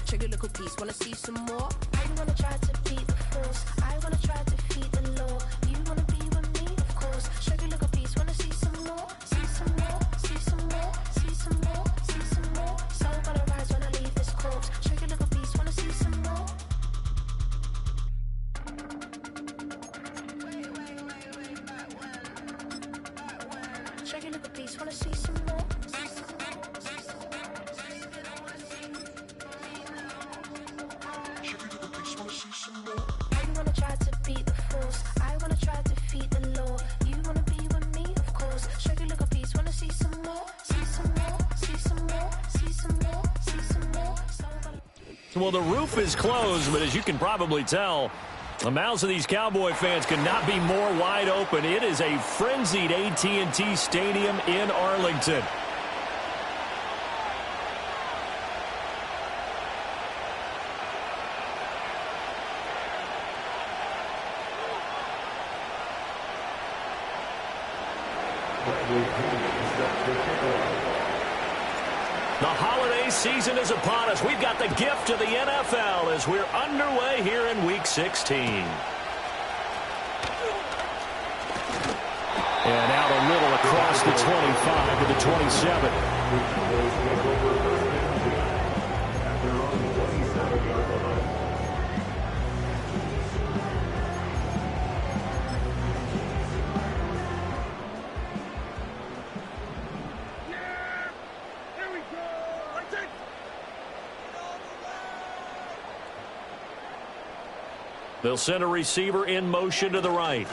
Check your little piece, wanna see some more? You wanna try to beat the force, I wanna try to defeat the law. You wanna be with me, of course. Check your little piece, wanna see some more? See some more, see some more, see some more, see some more. So gonna rise when I leave this corpse. Check your little piece, wanna see some more? Check your little piece, wanna see some more? You wanna try to beat the force, I wanna try to defeat the law. You wanna be with me, of course. Check your little piece, wanna see some more? See some more, see some more, see some more, see some more. Well, the roof is closed, but as you can probably tell, the mouths of these Cowboy fans could not be more wide open. It is a frenzied AT&T Stadium in Arlington. The holiday season is upon us. We've got the gift of the NFL as we're underway here in Week 16. And out a little across the 25 to the 27. They'll send a receiver in motion to the right.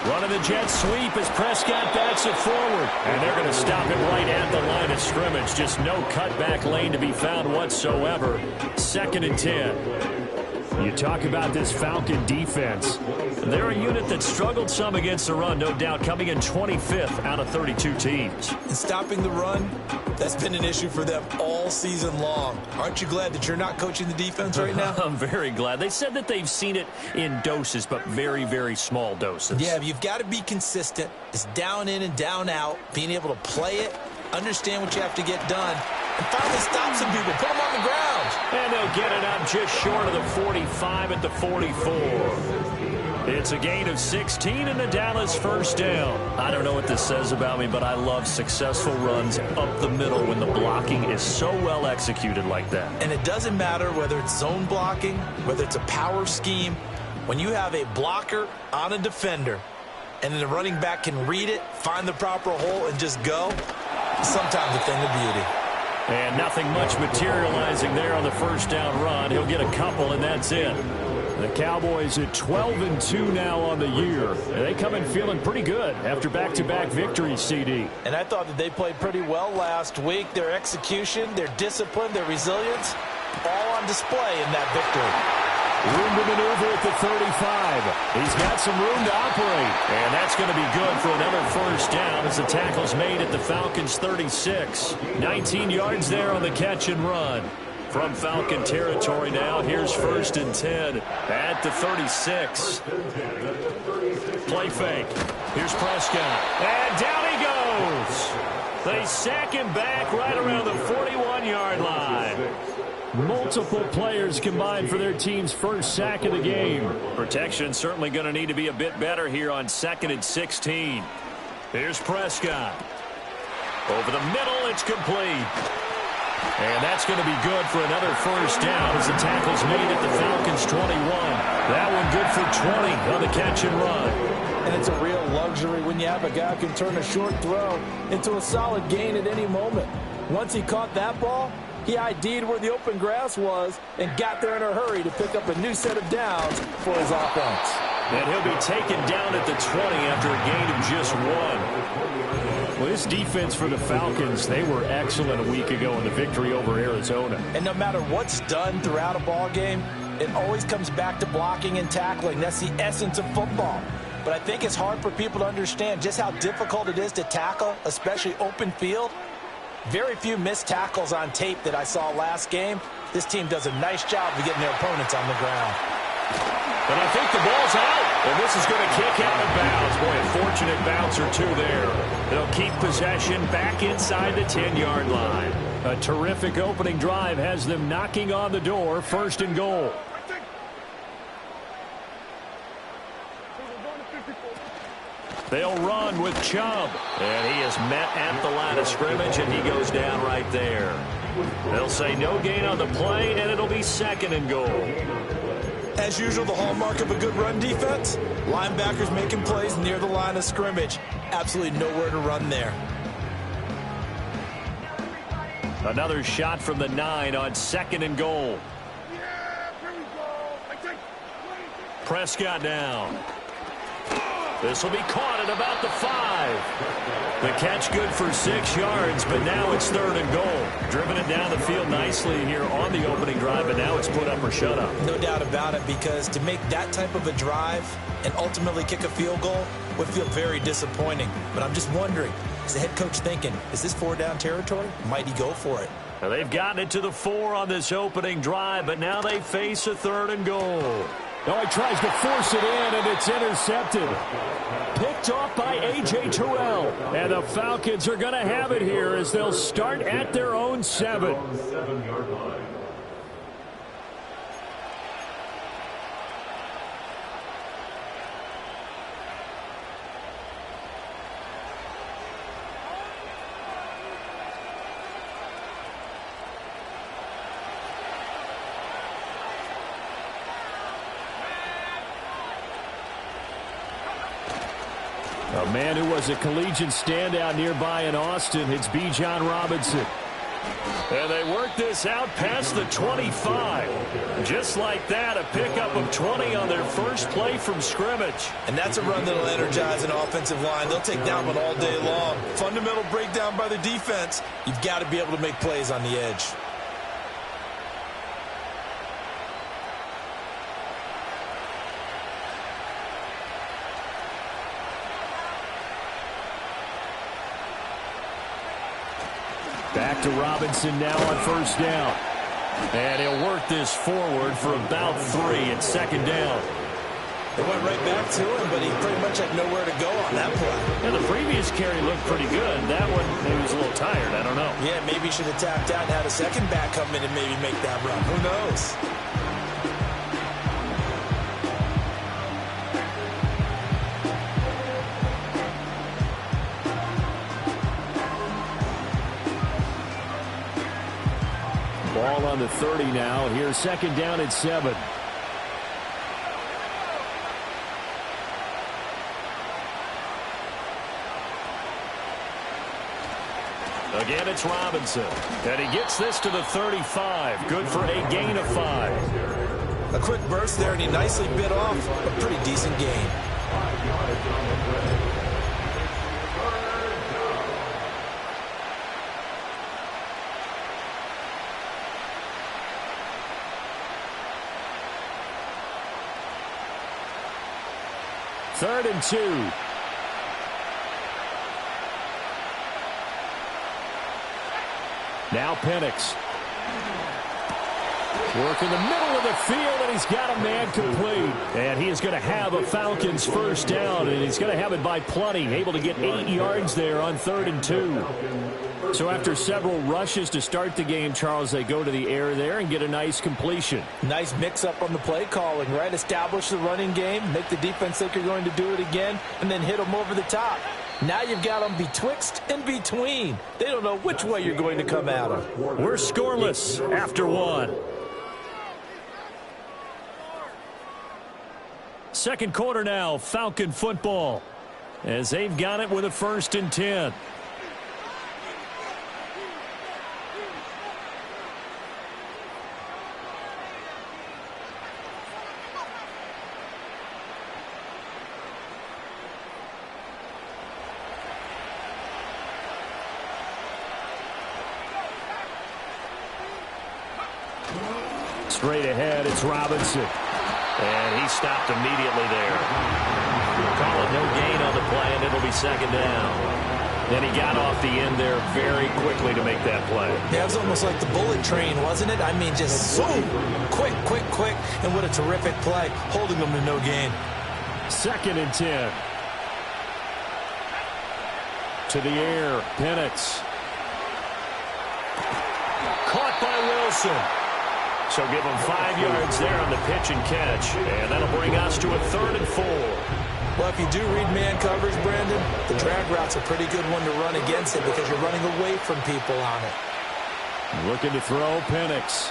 Running the jet sweep as Prescott backs it forward. And they're going to stop him right at the line of scrimmage. Just no cutback lane to be found whatsoever. 2nd and 10. You talk about this Falcon defense. They're a unit that struggled some against the run, no doubt, coming in 25th out of 32 teams. And stopping the run, that's been an issue for them all season long. Aren't you glad that you're not coaching the defense right now? I'm very glad. They said that they've seen it in doses, but very, very small doses. Yeah, you've got to be consistent. It's down in and down out, being able to play it, understand what you have to get done, and finally stop some people, put them on the ground. And they'll get it up just short of the 45 at the 44. It's a gain of 16 and a Dallas first down. I don't know what this says about me, but I love successful runs up the middle when the blocking is so well executed like that. And it doesn't matter whether it's zone blocking, whether it's a power scheme. When you have a blocker on a defender and then the running back can read it, find the proper hole, and just go, sometimes a thing of beauty. And nothing much materializing there on the first down run. He'll get a couple, and that's it. The Cowboys at 12-2 now on the year. And they come in feeling pretty good after back-to-back victories, CD. And I thought that they played pretty well last week. Their execution, their discipline, their resilience, all on display in that victory. Room to maneuver at the 35. He's got some room to operate. And that's going to be good for another first down as the tackle's made at the Falcons' 36. 19 yards there on the catch and run. From Falcon territory now, here's 1st and 10 at the 36. Play fake. Here's Prescott. And down he goes. They sack him back right around the 41-yard line. Multiple players combined for their team's first sack of the game. Protection certainly going to need to be a bit better here on 2nd and 16. Here's Prescott. Over the middle, it's complete. And that's going to be good for another first down as the tackle's made at the Falcons' 21. That one good for 20 on the catch and run. And it's a real luxury when you have a guy who can turn a short throw into a solid gain at any moment. Once he caught that ball, he ID'd where the open grass was and got there in a hurry to pick up a new set of downs for his offense. And he'll be taken down at the 20 after a gain of just 1. Well, this defense for the Falcons, they were excellent a week ago in the victory over Arizona. And no matter what's done throughout a ball game, it always comes back to blocking and tackling. That's the essence of football. But I think it's hard for people to understand just how difficult it is to tackle, especially open field. Very few missed tackles on tape that I saw last game. This team does a nice job of getting their opponents on the ground. But I think the ball's out. And this is going to kick out of bounds. Boy, a fortunate bounce or two there. They'll keep possession back inside the 10-yard line. A terrific opening drive has them knocking on the door. 1st and goal. They'll run with Chubb. And he is met at the line of scrimmage, and he goes down right there. They'll say no gain on the play, and it'll be 2nd and goal. As usual, the hallmark of a good run defense, linebackers making plays near the line of scrimmage. Absolutely nowhere to run there. Another shot from the 9 on 2nd and goal. Prescott down. This will be caught at about the 5. The catch good for 6 yards, but now it's 3rd and goal. Driven it down the field nicely here on the opening drive, but now it's put up or shut up. No doubt about it, because to make that type of a drive and ultimately kick a field goal would feel very disappointing. But I'm just wondering, is the head coach thinking, is this 4-down territory? Might he go for it? Now they've gotten it to the 4 on this opening drive, but now they face a 3rd and goal. Oh, he tries to force it in, and it's intercepted. Picked off by A.J. Terrell. And the Falcons are going to have it here as they'll start at their own 7. A man who was a collegiate standout nearby in Austin, it's Bijan Robinson. And they work this out past the 25. Just like that, a pickup of 20 on their first play from scrimmage. And that's a run that'll energize an offensive line. They'll take that one all day long. Fundamental breakdown by the defense. You've got to be able to make plays on the edge. Back to Robinson now on 1st down. And he'll work this forward for about 3 at 2nd down. They went right back to him, but he pretty much had nowhere to go on that play. And the previous carry looked pretty good. That one, maybe was a little tired. I don't know. Yeah, maybe he should have tapped out and had a second back come in and maybe make that run. Who knows? Ball on the 30 now. Here's 2nd down at 7. Again, it's Robinson. And he gets this to the 35. Good for a gain of 5. A quick burst there, and he nicely bit off a pretty decent gain. Third and 2. Now Penix. Work in the middle of the field, and he's got a man complete. And he is going to have a Falcons 1st down, and he's going to have it by plenty. Able to get 8 yards there on 3rd and 2. So after several rushes to start the game, Charles, they go to the air there and get a nice completion. Nice mix-up on the play calling, right? Establish the running game, make the defense think you're going to do it again, and then hit them over the top. Now you've got them betwixt and between. They don't know which way you're going to come at them. We're scoreless after 1. Second quarter now, Falcon football, as they've got it with a 1st and 10. Straight ahead, it's Robinson. And he stopped immediately there. Call it no gain on the play, and it'll be 2nd down. And he got off the end there very quickly to make that play. Yeah, it was almost like the bullet train, wasn't it? I mean, just boom, quick, and what a terrific play, holding them to no gain. 2nd and 10. To the air, Penix. up by Wilson. So give him 5 yards there on the pitch and catch. And that'll bring us to a 3rd and 4. Well, if you do read man coverage, Brandon, the drag route's a pretty good one to run against it because you're running away from people on it. Looking to throw, Penix.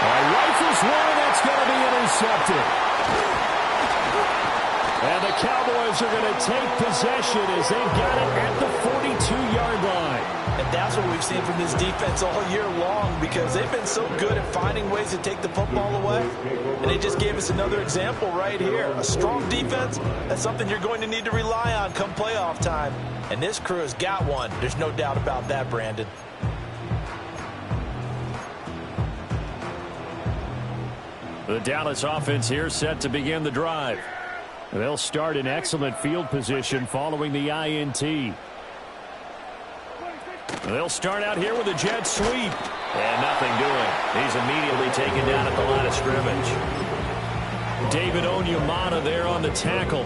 Rifles one, that's going to be intercepted. And the Cowboys are going to take possession as they've got it at the 42-yard line. And that's what we've seen from this defense all year long because they've been so good at finding ways to take the football away. And they just gave us another example right here. A strong defense, that's something you're going to need to rely on come playoff time. And this crew has got one. There's no doubt about that, Brandon. The Dallas offense here set to begin the drive. They'll start in excellent field position following the INT. They'll start out here with a jet sweep. And nothing doing. He's immediately taken down at the line of scrimmage. David Onyemata there on the tackle.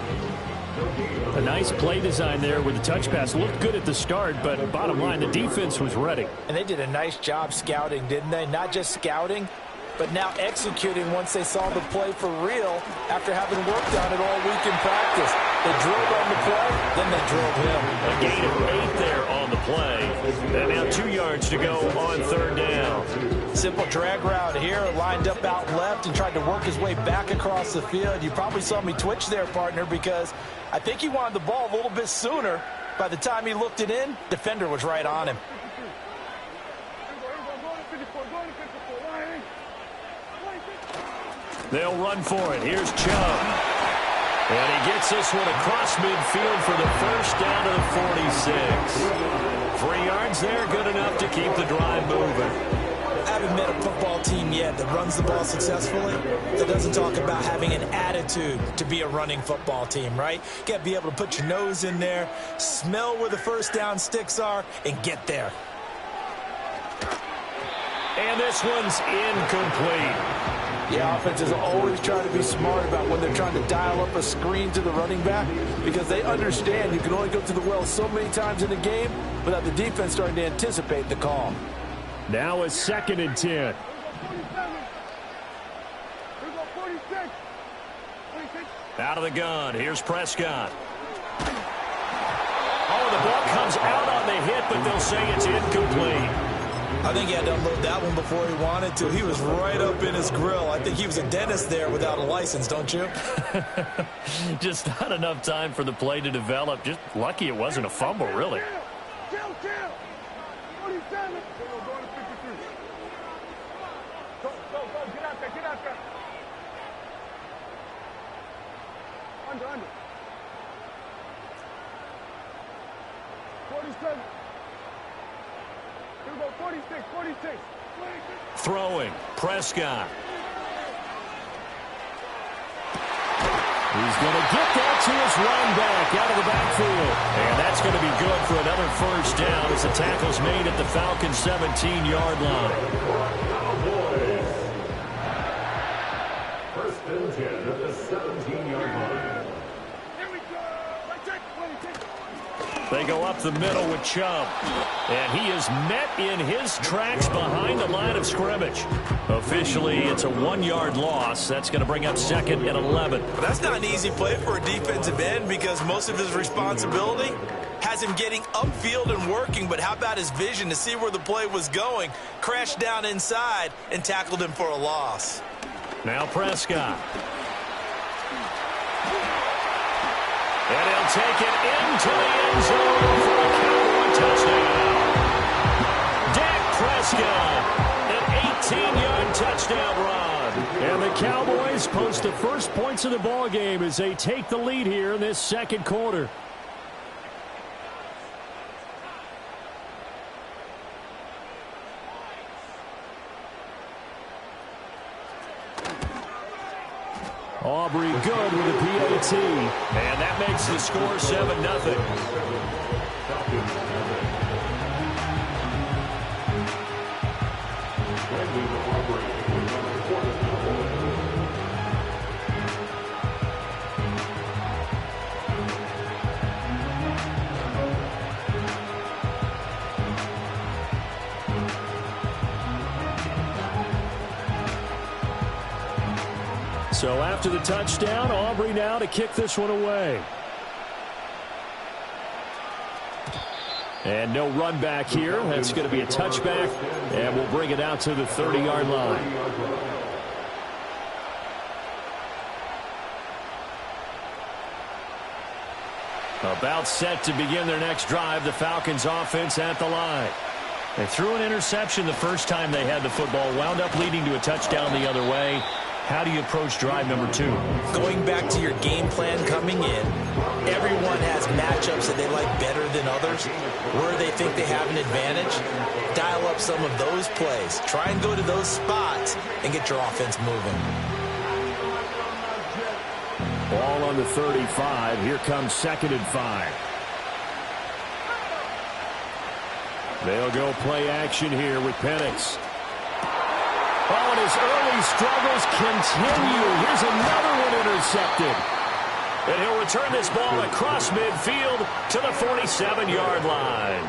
A nice play design there with the touch pass. Looked good at the start, but bottom line, the defense was ready. And they did a nice job scouting, didn't they? Not just scouting, but now executing once they saw the play for real after having worked on it all week in practice. They drilled on the play, then they drilled him. A gain of 8 there on the play. And now 2 yards to go on 3rd down. Simple drag route here, lined up out left and tried to work his way back across the field. You probably saw me twitch there, partner, because I think he wanted the ball a little bit sooner. By the time he looked it in, defender was right on him. They'll run for it. Here's Chubb. And he gets this one across midfield for the first down to the 46. 3 yards there, good enough to keep the drive moving. I haven't met a football team yet that runs the ball successfully that doesn't talk about having an attitude to be a running football team, right? You got to be able to put your nose in there, smell where the first down sticks are, and get there. And this one's incomplete. Yeah, offenses always try to be smart about when they're trying to dial up a screen to the running back because they understand you can only go to the well so many times in a game without the defense starting to anticipate the call. Now a 2nd and 10. Out of the gun. Here's Prescott. Oh, the ball comes out on the hit, but they'll say it's incomplete. I think he had to unload that one before he wanted to. He was right up in his grill. I think he was a dentist there without a license, don't you? Just not enough time for the play to develop. Just lucky it wasn't a fumble, really. Under. 47. Here we go, 46. Throwing, Prescott. He's going to get that to his run back out of the backfield. And that's going to be good for another first down as the tackle's made at the Falcons' 17-yard line. First and 10 at the 17-yard line. Here we go. They go up the middle with Chubb. And he is met in his tracks behind the line of scrimmage. Officially, it's a 1-yard loss. That's going to bring up 2nd and 11. That's not an easy play for a defensive end because most of his responsibility has him getting upfield and working. But how about his vision to see where the play was going? Crashed down inside and tackled him for a loss. Now Prescott. And he'll take it into the end zone for a Cowboy touchdown. Dak Prescott, an 18-yard touchdown run. And the Cowboys post the first points of the ballgame as they take the lead here in this second quarter. Aubrey good with a PAT. And that makes the score 7-0. So after the touchdown, Aubrey now to kick this one away. And no run back here. That's going to be a touchback, and we'll bring it out to the 30-yard line. About set to begin their next drive, the Falcons offense at the line. They threw an interception the first time they had the football, wound up leading to a touchdown the other way. How do you approach drive number 2? Going back to your game plan coming in, everyone has matchups that they like better than others, where they think they have an advantage. Dial up some of those plays. Try and go to those spots and get your offense moving. Ball on the 35. Here comes 2nd and 5. They'll go play action here with Penix. Oh, and his early struggles continue. Here's another one intercepted. And he'll return this ball across midfield to the 47-yard line.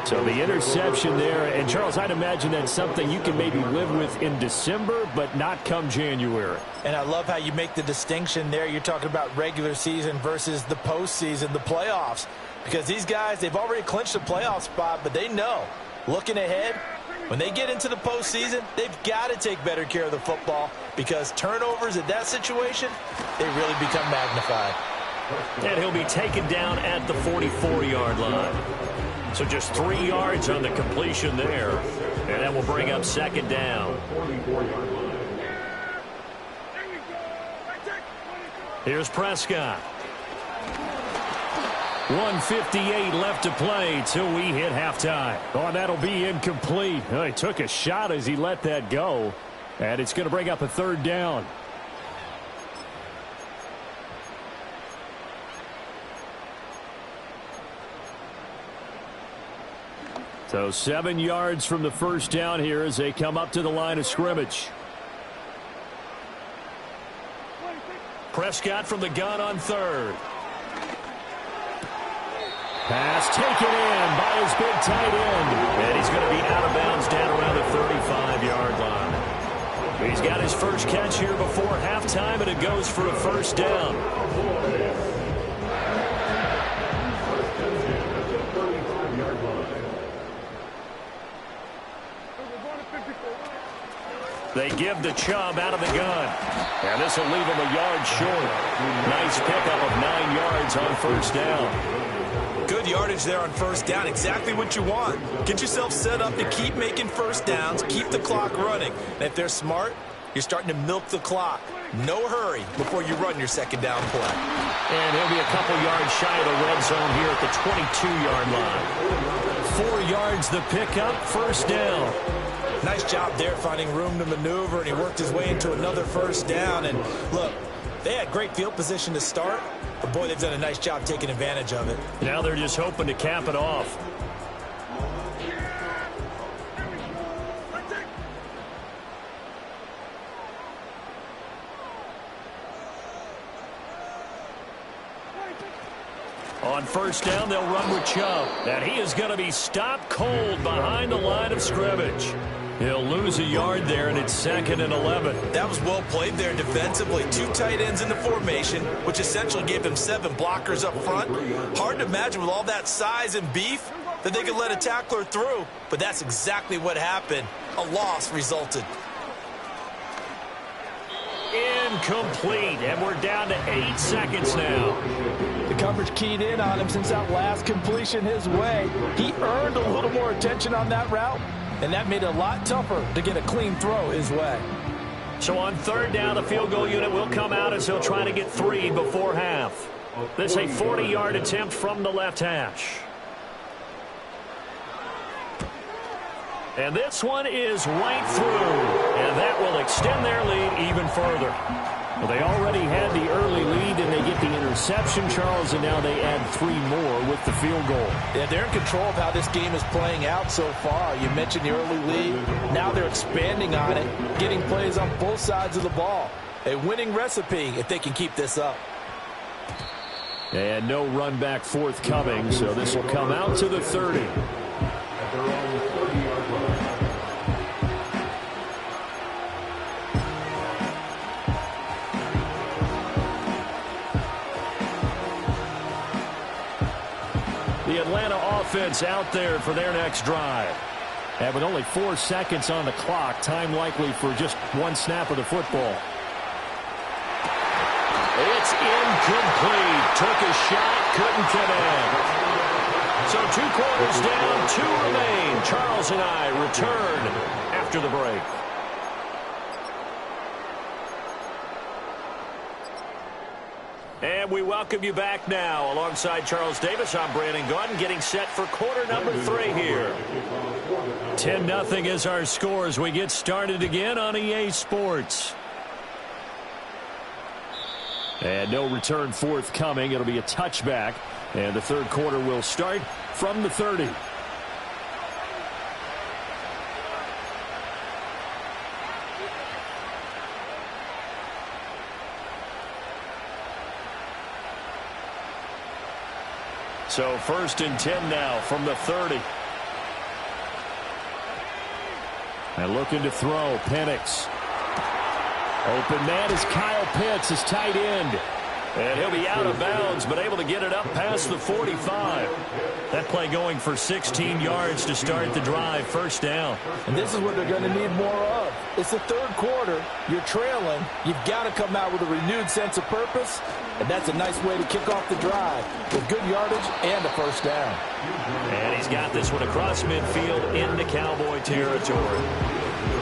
So the interception there. And, Charles, I'd imagine that's something you can maybe live with in December, but not come January. And I love how you make the distinction there. You're talking about regular season versus the postseason, the playoffs. Because these guys, they've already clinched a playoff spot, but they know, looking ahead, when they get into the postseason, they've got to take better care of the football because turnovers in that situation, they really become magnified. And he'll be taken down at the 44-yard line. So just 3 yards on the completion there. And that will bring up 2nd down. Here's Prescott. 1:58 left to play till we hit halftime. Oh, and that'll be incomplete. Oh, he took a shot as he let that go. And it's going to bring up a 3rd down. So 7 yards from the first down here as they come up to the line of scrimmage. Prescott from the gun on 3rd. Pass taken in by his big tight end. And he's going to be out of bounds down around the 35-yard line. He's got his first catch here before halftime, and it goes for a 1st down. They give the Chubb out of the gun. And this will leave him a yard short. Nice pickup of 9 yards on 1st down. Good yardage there on 1st down. Exactly what you want. Get yourself set up to keep making 1st downs, keep the clock running. And if they're smart, you're starting to milk the clock. No hurry before you run your 2nd down play. And he'll be a couple yards shy of the red zone here at the 22-yard line. 4 yards the pickup, 1st down. Nice job there finding room to maneuver, and he worked his way into another 1st down. And look, they had great field position to start, but boy, they've done a nice job taking advantage of it. Now they're just hoping to cap it off. On 1st down, they'll run with Chubb. And he is going to be stopped cold behind the line of scrimmage. He'll lose a yard there, and it's 2nd and 11. That was well played there defensively. 2 tight ends in the formation, which essentially gave them 7 blockers up front. Hard to imagine with all that size and beef that they could let a tackler through, but that's exactly what happened. A loss resulted. Incomplete, and we're down to 8 seconds now. The coverage keyed in on him since that last completion his way. He earned a little more attention on that route, and that made it a lot tougher to get a clean throw his way. So on 3rd down, the field goal unit will come out as they'll try to get 3 before half. This is a 40-yard attempt from the left hash. And this one is right through, and that will extend their lead even further. Well, they already had the early lead, and they get the interception, Charles, and now they add 3 more with the field goal. Yeah, they're in control of how this game is playing out so far. You mentioned the early lead. Now they're expanding on it, getting plays on both sides of the ball. A winning recipe if they can keep this up. And no run back forthcoming, so this will come out to the 30. Atlanta offense out there for their next drive. And with only 4 seconds on the clock, time likely for just one snap of the football. It's incomplete. Took a shot, couldn't connect. So 2 quarters down, 2 remain. Charles and I return after the break. And we welcome you back now. Alongside Charles Davis, I'm Brandon Gaudin, getting set for quarter number 3 here. 10-0 is our score as we get started again on EA Sports. And no return forthcoming. It'll be a touchback. And the third quarter will start from the 30. So 1st and 10 now from the 30. And looking to throw, Penix. Open man is Kyle Pitts, his tight end. And he'll be out of bounds, but able to get it up past the 45. That play going for 16 yards to start the drive, 1st down. And this is what they're going to need more of. It's the third quarter. You're trailing. You've got to come out with a renewed sense of purpose, and that's a nice way to kick off the drive with good yardage and a 1st down. And he's got this one across midfield into Cowboy territory.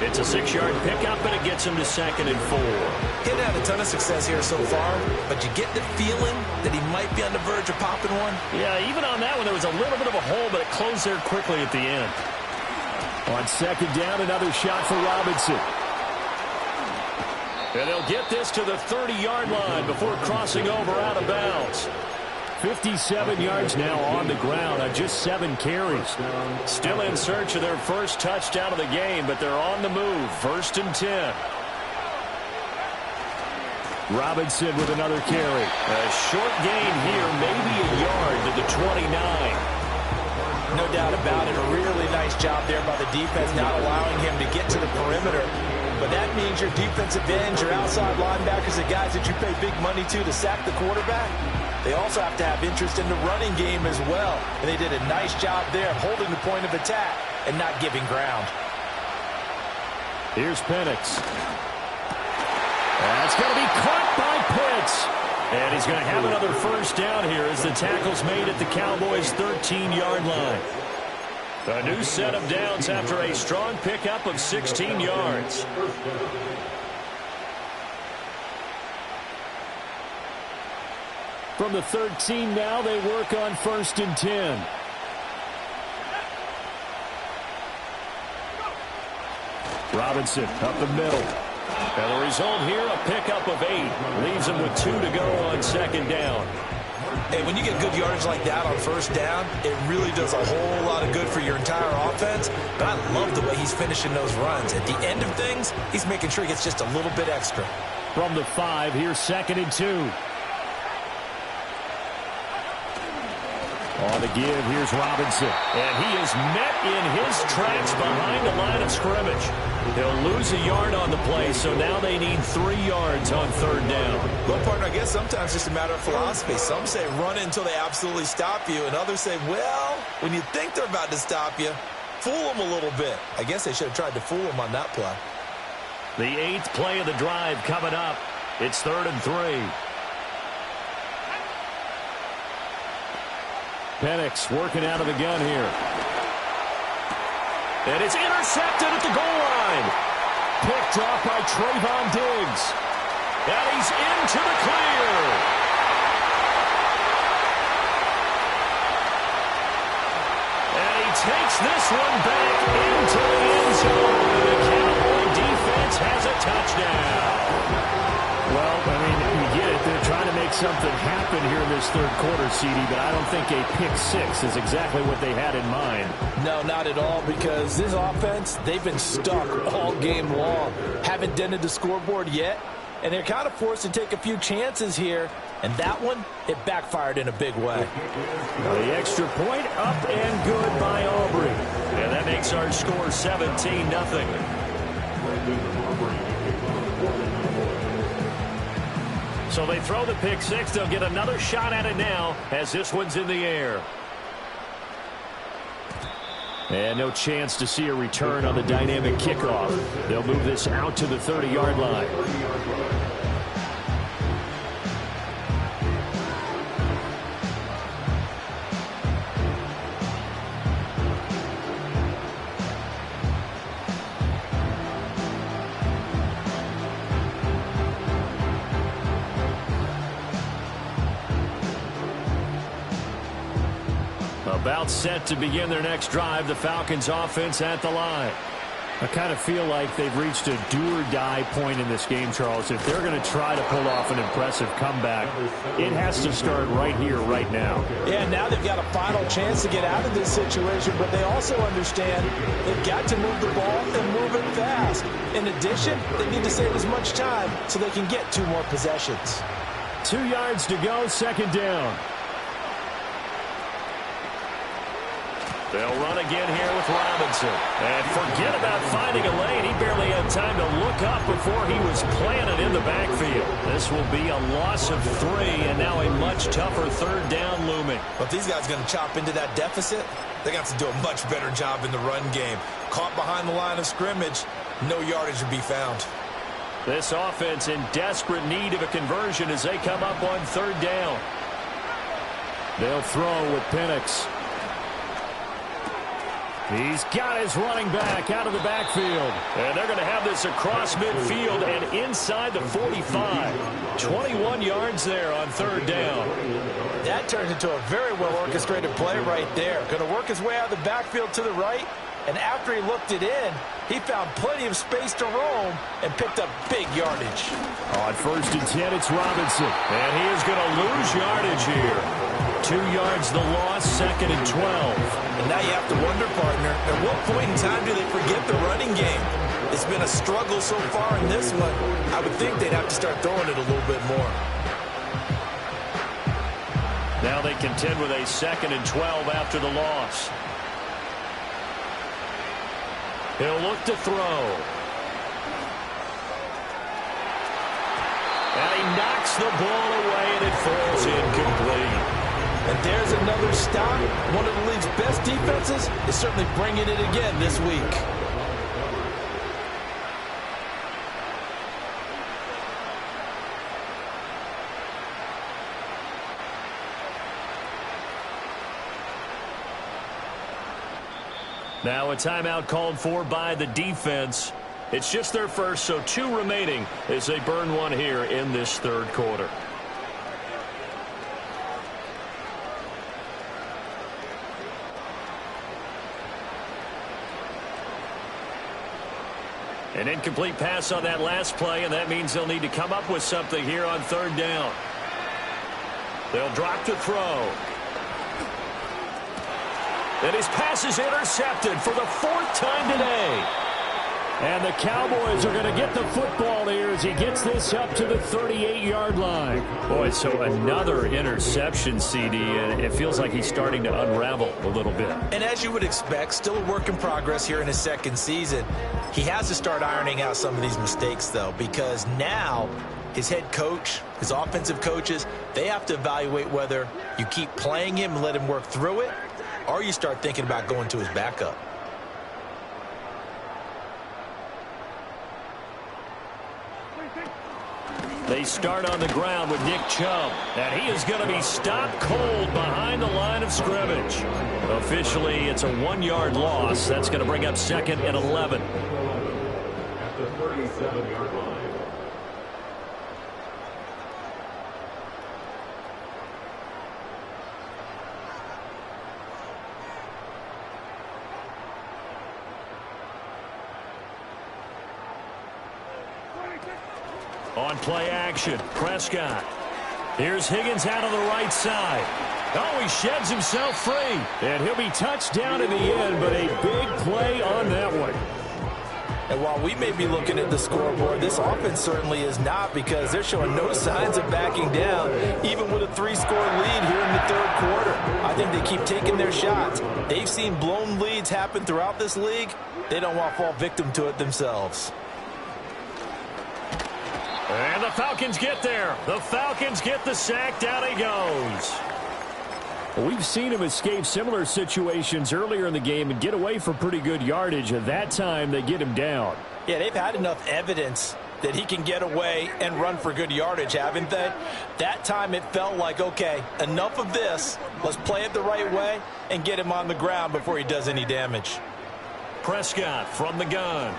It's a 6-yard pickup, and it gets him to 2nd and 4. He hadn't had a ton of success here so far, but you get the feeling that he might be on the verge of popping one. Yeah, even on that one, there was a little bit of a hole, but it closed there quickly at the end. On 2nd down, another shot for Robinson. And they'll get this to the 30-yard line before crossing over out of bounds. 57 yards now on the ground on just 7 carries. Still in search of their first touchdown of the game, but they're on the move. 1st and 10. Robinson with another carry. A short gain here, maybe a yard to the 29. No doubt about it. A really nice job there by the defense, not allowing him to get to the perimeter. But that means your defensive ends, your outside linebackers, the guys that you pay big money to sack the quarterback, they also have to have interest in the running game as well. And they did a nice job there of holding the point of attack and not giving ground. Here's Penix. That's going to be caught by Pitts. And he's going to have another 1st down here as the tackle's made at the Cowboys' 13-yard line. A new set of downs after a strong pickup of 16 yards. From the 13 now, they work on 1st and 10. Robinson up the middle. And the result here, a pickup of 8. Leaves him with 2 to go on 2nd down. Hey, when you get good yardage like that on 1st down, it really does a whole lot of good for your entire offense. But I love the way he's finishing those runs. At the end of things, he's making sure he gets just a little bit extra. From the 5, here's 2nd and 2. On the give, here's Robinson. And he is met in his tracks behind the line of scrimmage. He'll lose a yard on the play, so now they need 3 yards on 3rd down. Well, partner, I guess sometimes it's just a matter of philosophy. Some say run it until they absolutely stop you, and others say, well, when you think they're about to stop you, fool them a little bit. I guess they should have tried to fool them on that play. The 8th play of the drive coming up. It's 3rd and 3. Penix working out of the gun here. And it's intercepted at the goal line. Pick drop by Trayvon Diggs. And he's into the clear. And he takes this one back into the end zone. The Cowboy defense has a touchdown. Well, I mean, you get it. They're trying to make something happen here in this third quarter, CD, but I don't think a pick 6 is exactly what they had in mind. No, not at all, because this offense, they've been stuck all game long. Haven't dented the scoreboard yet, and they're kind of forced to take a few chances here, and that one, it backfired in a big way. The extra point up and good by Aubrey. And that makes our score 17-0. So they throw the pick 6. They'll get another shot at it now as this one's in the air. And no chance to see a return on the dynamic kickoff. They'll move this out to the 30-yard line. About set to begin their next drive, the Falcons offense at the line. I kind of feel like they've reached a do-or-die point in this game, Charles. If they're going to try to pull off an impressive comeback, it has to start right here, right now. Yeah, now they've got a final chance to get out of this situation, but they also understand they've got to move the ball and move it fast. In addition, they need to save as much time so they can get 2 more possessions. 2 yards to go, second down. They'll run again here with Robinson. And forget about finding a lane. He barely had time to look up before he was planted in the backfield. This will be a loss of 3, and now a much tougher third down looming. But if these guys are going to chop into that deficit, they're going to have to do a much better job in the run game. Caught behind the line of scrimmage, no yardage will be found. This offense in desperate need of a conversion as they come up on third down. They'll throw with Penix. He's got his running back out of the backfield. And they're going to have this across midfield and inside the 45. 21 yards there on third down. That turns into a very well-orchestrated play right there. Going to work his way out of the backfield to the right. And after he looked it in, he found plenty of space to roam and picked up big yardage. On first and 10, it's Robinson. And he is going to lose yardage here. 2 yards the loss, second and 12. And now you have to wonder, partner, at what point in time do they forget the running game? It's been a struggle so far in this one. I would think they'd have to start throwing it a little bit more. Now they contend with a second and 12 after the loss. He'll look to throw. And he knocks the ball away, and it falls incomplete. And there's another stop. One of the league's best defenses is certainly bringing it again this week. Now a timeout called for by the defense. It's just their first, so 2 remaining as they burn one here in this third quarter. An incomplete pass on that last play, and that means they'll need to come up with something here on third down. They'll drop to throw. And his pass is intercepted for the 4th time today. And the Cowboys are going to get the football here as he gets this up to the 38-yard line. Boy, so another interception, CD, and it feels like he's starting to unravel a little bit. And as you would expect, still a work in progress here in his second season. He has to start ironing out some of these mistakes, though, because now his head coach, his offensive coaches, they have to evaluate whether you keep playing him and let him work through it, or you start thinking about going to his backup. They start on the ground with Nick Chubb, and he is going to be stopped cold behind the line of scrimmage. Officially, it's a 1-yard loss. That's going to bring up second and 11. At the 37-yard line. On play action, Prescott. Here's Higgins out of the right side. Oh, he sheds himself free. And he'll be touched down in the end, but a big play on that one. And while we may be looking at the scoreboard, this offense certainly is not, because they're showing no signs of backing down, even with a 3-score lead here in the third quarter. I think they keep taking their shots. They've seen blown leads happen throughout this league. They don't want to fall victim to it themselves. And the Falcons get there. The Falcons get the sack. Down he goes. Well, we've seen him escape similar situations earlier in the game and get away for pretty good yardage. At that time, they get him down. Yeah, they've had enough evidence that he can get away and run for good yardage, haven't they? That time it felt like, okay, enough of this. Let's play it the right way and get him on the ground before he does any damage. Prescott from the gun.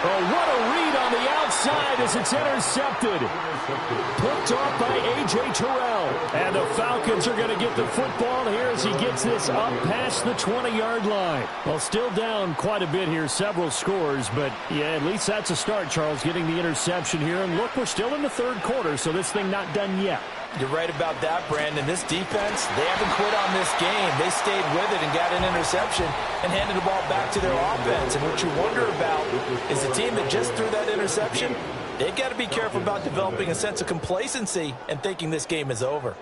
Oh, what a read on the outside as it's intercepted. Picked off by A.J. Terrell. And the Falcons are going to get the football here as he gets this up past the 20-yard line. Well, still down quite a bit here, several scores, but yeah, at least that's a start, Charles, getting the interception here. And look, we're still in the third quarter, so this thing not done yet. You're right about that, Brandon. This defense, they haven't quit on this game. They stayed with it and got an interception and handed the ball back to their offense. And what you wonder about is the team that just threw that interception, they've got to be careful about developing a sense of complacency and thinking this game is over.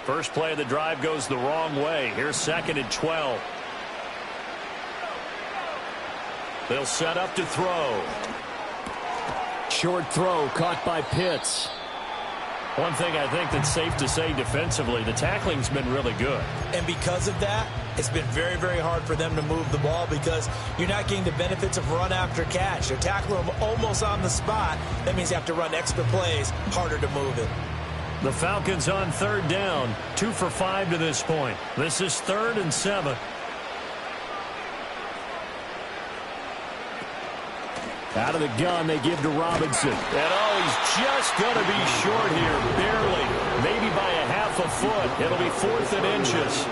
First play of the drive goes the wrong way. Here's 2nd and 12. They'll set up to throw. Short throw caught by Pitts. One thing I think that's safe to say defensively, the tackling's been really good. And because of that, it's been very, very hard for them to move the ball because you're not getting the benefits of run after catch. They're tackling them almost on the spot. That means you have to run extra plays, harder to move it. The Falcons on 3rd down, 2 for 5 to this point. This is 3rd and 7. Out of the gun, they give to Robinson. And oh, he's just going to be short here, barely. Maybe by a half a foot. It'll be 4th and inches.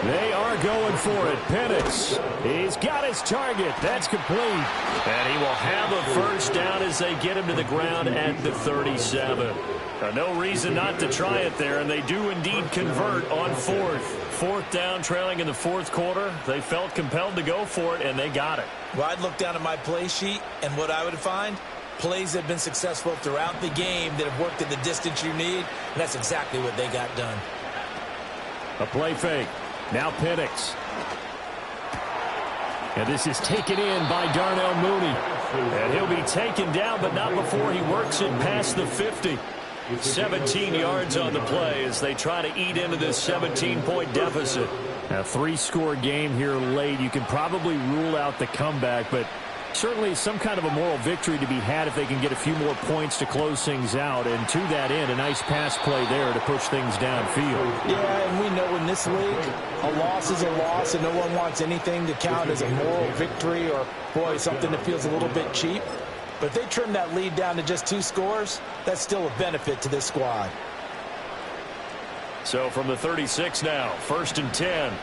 They are going for it. Penix, he's got his target. That's complete. And he will have a first down as they get him to the ground at the 37. No reason not to try it there, and they do indeed convert on 4th. 4th down, trailing in the 4th quarter. They felt compelled to go for it, and they got it. Well, I'd look down at my play sheet, and what I would find, plays that have been successful throughout the game that have worked in the distance you need, and that's exactly what they got done. A play fake. Now Penix. And this is taken in by Darnell Mooney. And he'll be taken down, but not before he works it past the 50. 17 yards on the play as they try to eat into this 17-point deficit. A 3-score game here late. You can probably rule out the comeback, but certainly some kind of a moral victory to be had if they can get a few more points to close things out. And to that end, a nice pass play there to push things downfield. Yeah, and we know in this league, a loss is a loss, and no one wants anything to count as a moral victory or, boy, something that feels a little bit cheap. But if they trim that lead down to just 2 scores, that's still a benefit to this squad. So from the 36 now, 1st and 10.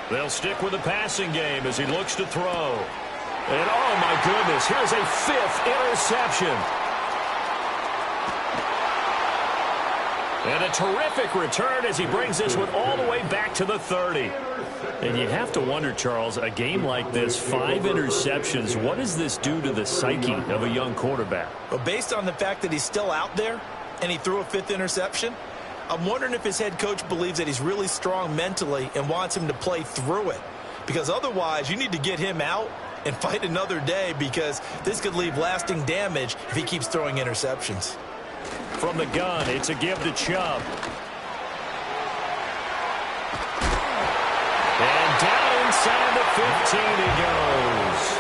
They'll stick with the passing game as he looks to throw. And oh my goodness, here's a 5th interception. And a terrific return as he brings this one all the way back to the 30. And you have to wonder, Charles, a game like this, 5 interceptions, what does this do to the psyche of a young quarterback? Well, based on the fact that he's still out there and he threw a 5th interception, I'm wondering if his head coach believes that he's really strong mentally and wants him to play through it. Because otherwise, you need to get him out and fight another day because this could leave lasting damage if he keeps throwing interceptions. From the gun, it's a give to Chubb. And down inside the 15 he goes.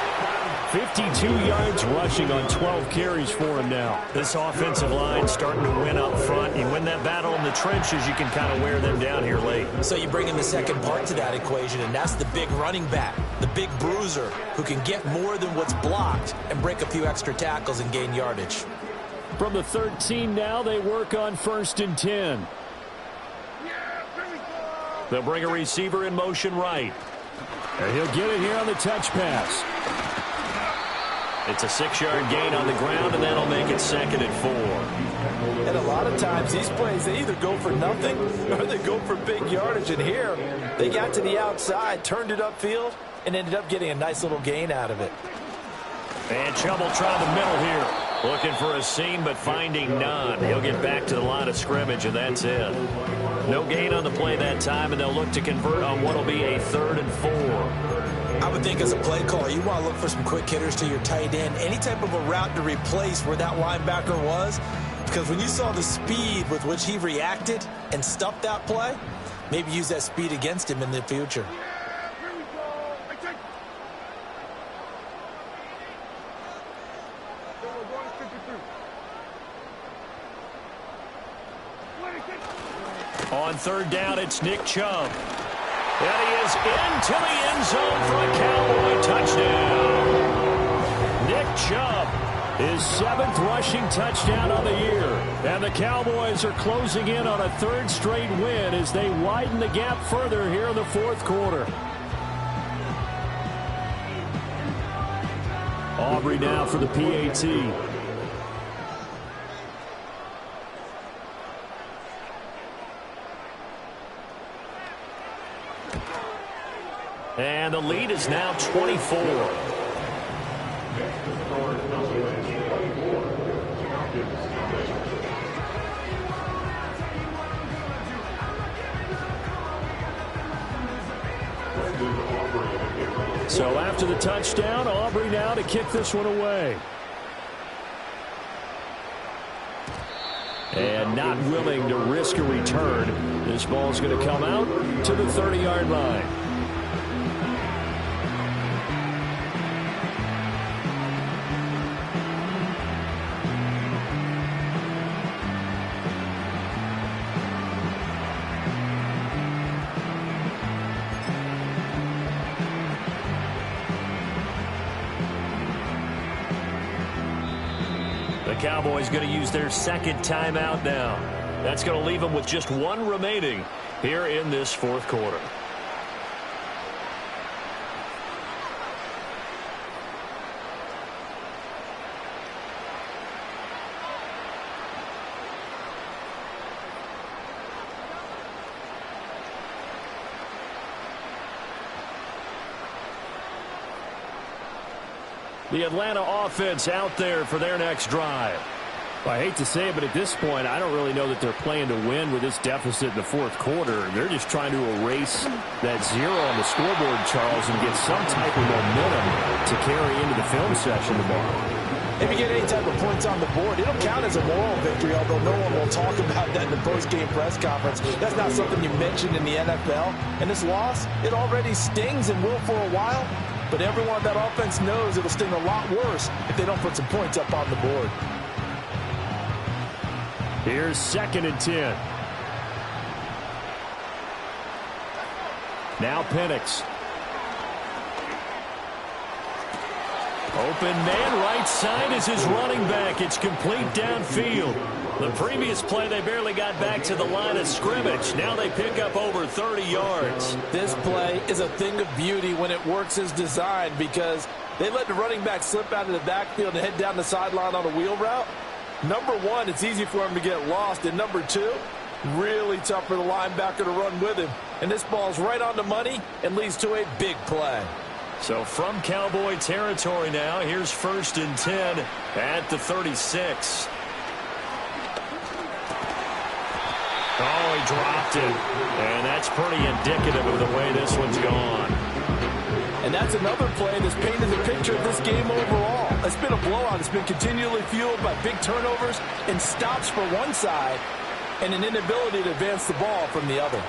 52 yards rushing on 12 carries for him now. This offensive line starting to win up front. You win that battle in the trenches, you can kind of wear them down here late. So you bring in the second part to that equation, and that's the big running back, the big bruiser, who can get more than what's blocked and break a few extra tackles and gain yardage. From the 13 now, they work on 1st and 10. They'll bring a receiver in motion right. And he'll get it here on the touch pass. It's a 6-yard gain on the ground, and that'll make it 2nd and 4. And a lot of times these plays, they either go for nothing or they go for big yardage. And here, they got to the outside, turned it upfield, and ended up getting a nice little gain out of it. And Chubb try the middle here. Looking for a seam, but finding none. He'll get back to the line of scrimmage, and that's it. No gain on the play that time, and they'll look to convert on what will be a 3rd and 4. I would think as a play caller, you want to look for some quick hitters to your tight end. Any type of a route to replace where that linebacker was. Because when you saw the speed with which he reacted and stuffed that play, maybe use that speed against him in the future. Here we go. I take. So we're going to 52. 26. On 3rd down, it's Nick Chubb. And he is into the end zone for a Cowboy touchdown. Nick Chubb, his 7th rushing touchdown on the year. And the Cowboys are closing in on a 3rd straight win as they widen the gap further here in the 4th quarter. Aubrey now for the PAT. And the lead is now 24. So after the touchdown, Aubrey now to kick this one away. And not willing to risk a return. This ball is going to come out to the 30-yard line. The Cowboys going to use their 2nd timeout now. That's going to leave them with just 1 remaining here in this 4th quarter. The Atlanta offense out there for their next drive. Well, I hate to say it, but at this point, I don't really know that they're playing to win with this deficit in the 4th quarter. They're just trying to erase that 0 on the scoreboard, Charles, and get some type of momentum to carry into the film session tomorrow. If you get any type of points on the board, it'll count as a moral victory, although no one will talk about that in the post-game press conference. That's not something you mentioned in the NFL. And this loss, it already stings and will for a while. But everyone that offense knows it'll sting a lot worse if they don't put some points up on the board. Here's 2nd and 10. Now Penix. Open man, right side is his running back. It's complete downfield. The previous play, they barely got back to the line of scrimmage. Now they pick up over 30 yards. This play is a thing of beauty when it works as designed because they let the running back slip out of the backfield and head down the sideline on a wheel route. Number 1, it's easy for him to get lost. And number 2, really tough for the linebacker to run with him. And this ball's right on the money and leads to a big play. So from Cowboy territory now, here's 1st and 10 at the 36. Oh, he dropped it. And that's pretty indicative of the way this one's gone. And that's another play that's painted the picture of this game overall. It's been a blowout. It's been continually fueled by big turnovers and stops for one side and an inability to advance the ball from the other.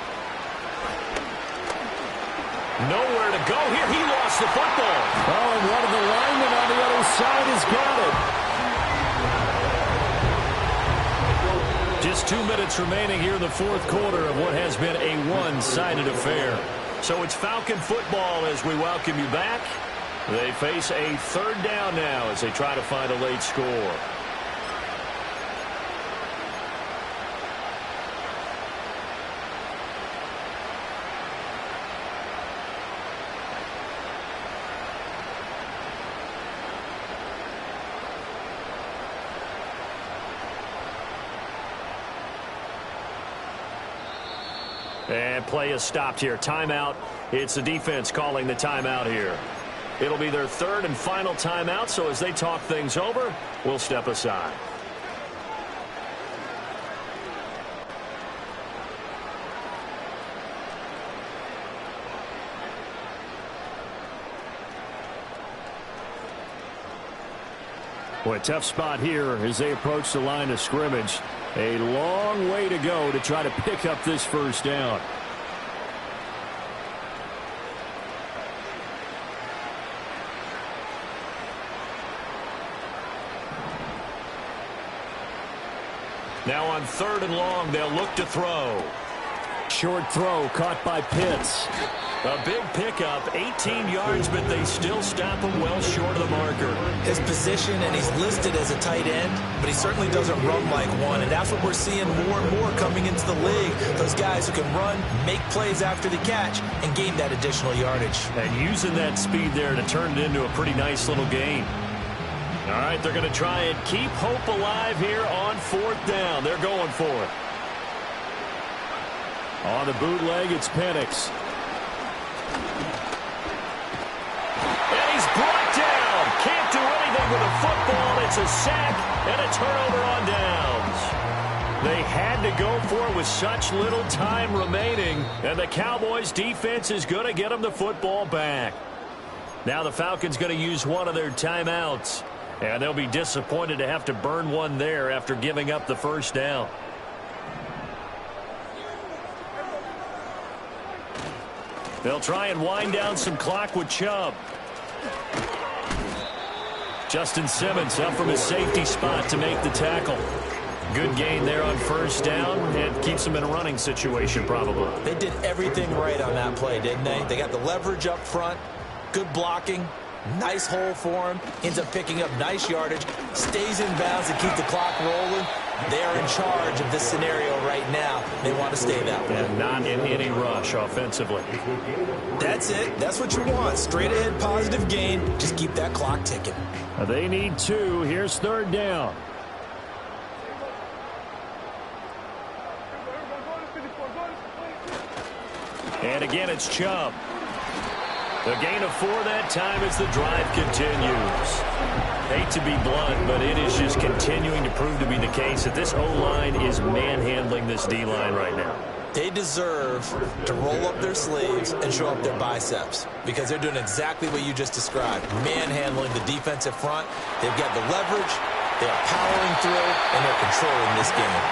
Nowhere to go here. He lost the football. Oh, and one of the linemen on the other side has got it. Just 2 minutes remaining here in the 4th quarter of what has been a one-sided affair. So it's Falcon football as we welcome you back. They face a 3rd down now as they try to find a late score. And play is stopped here. Timeout. It's the defense calling the timeout here. It'll be their third and final timeout, so as they talk things over, we'll step aside. Boy, a tough spot here as they approach the line of scrimmage. A long way to go to try to pick up this first down. Now on 3rd and long, they'll look to throw. Short throw caught by Pitts. A big pickup, 18 yards, but they still stop him well short of the marker. His position, and he's listed as a tight end, but he certainly doesn't run like one, and that's what we're seeing more and more coming into the league. Those guys who can run, make plays after the catch, and gain that additional yardage. And using that speed there to turn it into a pretty nice little gain. All right, they're going to try and keep hope alive here on 4th down. They're going for it. On the bootleg, it's Penix. And he's brought down. Can't do anything with a football. It's a sack and a turnover on downs. They had to go for it with such little time remaining, and the Cowboys defense is going to get them the football back. Now the Falcons going to use one of their timeouts, and they'll be disappointed to have to burn one there after giving up the first down. They'll try and wind down some clock with Chubb. Justin Simmons up from his safety spot to make the tackle. Good gain there on first down, and keeps him in a running situation probably. They did everything right on that play, didn't they? They got the leverage up front, good blocking, nice hole for him, ends up picking up nice yardage, stays in bounds to keep the clock rolling. They're in charge of this scenario right now. They want to stay that way. And not in any rush offensively. That's it. That's what you want. Straight ahead positive gain. Just keep that clock ticking. They need 2. Here's 3rd down. And again, it's Chubb. The gain of 4 that time as the drive continues. Hate to be blunt, but it is just continuing to prove to be the case that this O-line is manhandling this D-line right now. They deserve to roll up their sleeves and show up their biceps because they're doing exactly what you just described, manhandling the defensive front. They've got the leverage, they're powering through, and they're controlling this game.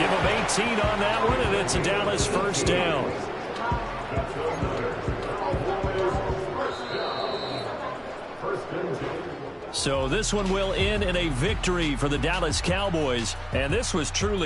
Give them 18 on that one, and it's a Dallas first down. So this one will end in a victory for the Dallas Cowboys, and this was truly